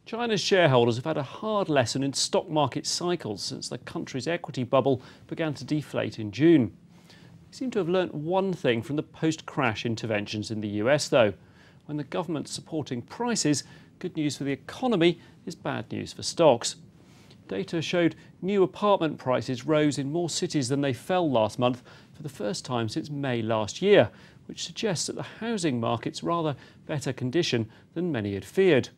China's shareholders have had a hard lesson in stock market cycles since the country's equity bubble began to deflate in June. They seem to have learnt one thing from the post-crash interventions in the US, though. When the government's supporting prices, good news for the economy is bad news for stocks. Data showed new apartment prices rose in more cities than they fell last month for the first time since May last year, which suggests that the housing market's rather better condition than many had feared.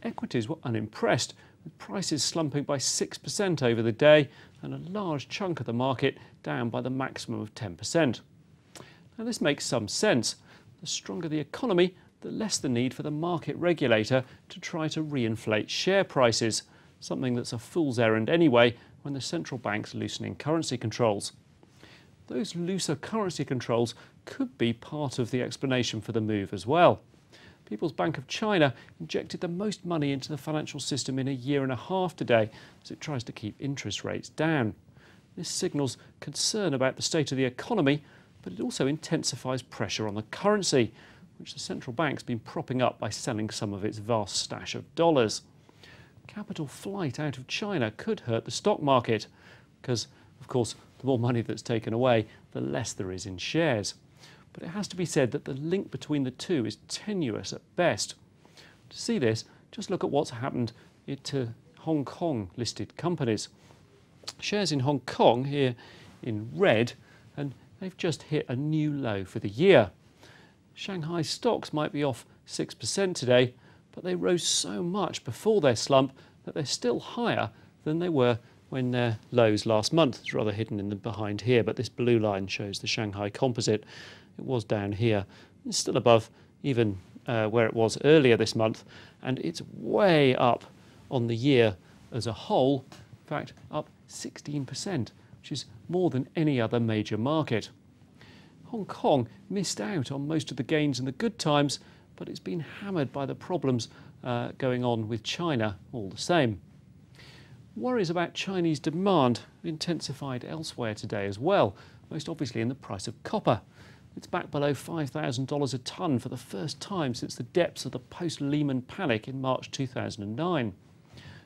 Equities were unimpressed, with prices slumping by 6% over the day and a large chunk of the market down by the maximum of 10%. Now this makes some sense. The stronger the economy, the less the need for the market regulator to try to reinflate share prices, something that's a fool's errand anyway when the central bank's loosening currency controls. Those looser currency controls could be part of the explanation for the move as well. People's Bank of China injected the most money into the financial system in a year and a half today as it tries to keep interest rates down. This signals concern about the state of the economy, but it also intensifies pressure on the currency, which the central bank's been propping up by selling some of its vast stash of dollars. Capital flight out of China could hurt the stock market because, of course, the more money that's taken away, the less there is in shares. But it has to be said that the link between the two is tenuous at best. To see this, just look at what's happened to Hong Kong listed companies. Shares in Hong Kong here in red, and they've just hit a new low for the year. Shanghai stocks might be off 6% today, but they rose so much before their slump that they're still higher than they were when their lows last month. It's rather hidden in the behind here, but this blue line shows the Shanghai Composite. It was down here. It's still above even where it was earlier this month, and it's way up on the year as a whole. In fact, up 16%, which is more than any other major market. Hong Kong missed out on most of the gains in the good times, but it's been hammered by the problems going on with China all the same. Worries about Chinese demand intensified elsewhere today as well, most obviously in the price of copper. It's back below $5,000 a tonne for the first time since the depths of the post-Lehman panic in March 2009.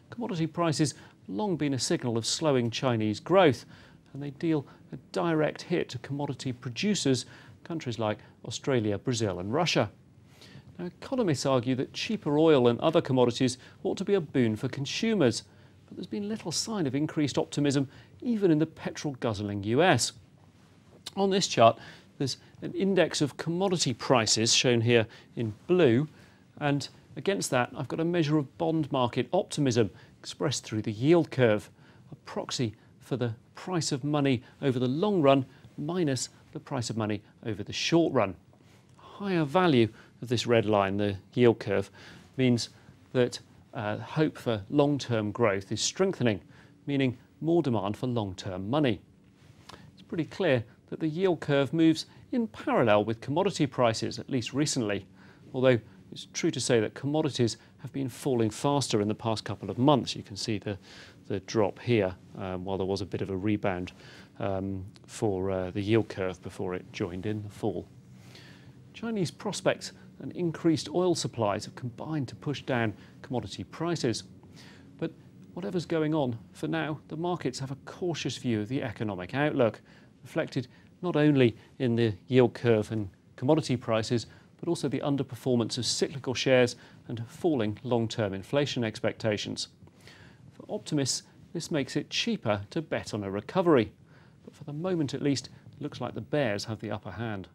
Commodity prices have long been a signal of slowing Chinese growth, and they deal a direct hit to commodity producers, countries like Australia, Brazil and Russia. Now, economists argue that cheaper oil and other commodities ought to be a boon for consumers, but there's been little sign of increased optimism even in the petrol-guzzling US. On this chart, there's an index of commodity prices shown here in blue, and against that I've got a measure of bond market optimism expressed through the yield curve, a proxy for the price of money over the long run minus the price of money over the short run. Higher value of this red line, the yield curve, means that hope for long-term growth is strengthening, meaning more demand for long-term money. It's pretty clear that the yield curve moves in parallel with commodity prices, at least recently, although it's true to say that commodities have been falling faster in the past couple of months. You can see the drop here, while there was a bit of a rebound for the yield curve before it joined in the fall. Chinese prospects and increased oil supplies have combined to push down commodity prices. But whatever's going on, for now, the markets have a cautious view of the economic outlook, reflected not only in the yield curve and commodity prices, but also the underperformance of cyclical shares and falling long-term inflation expectations. For optimists, this makes it cheaper to bet on a recovery. But for the moment at least, it looks like the bears have the upper hand.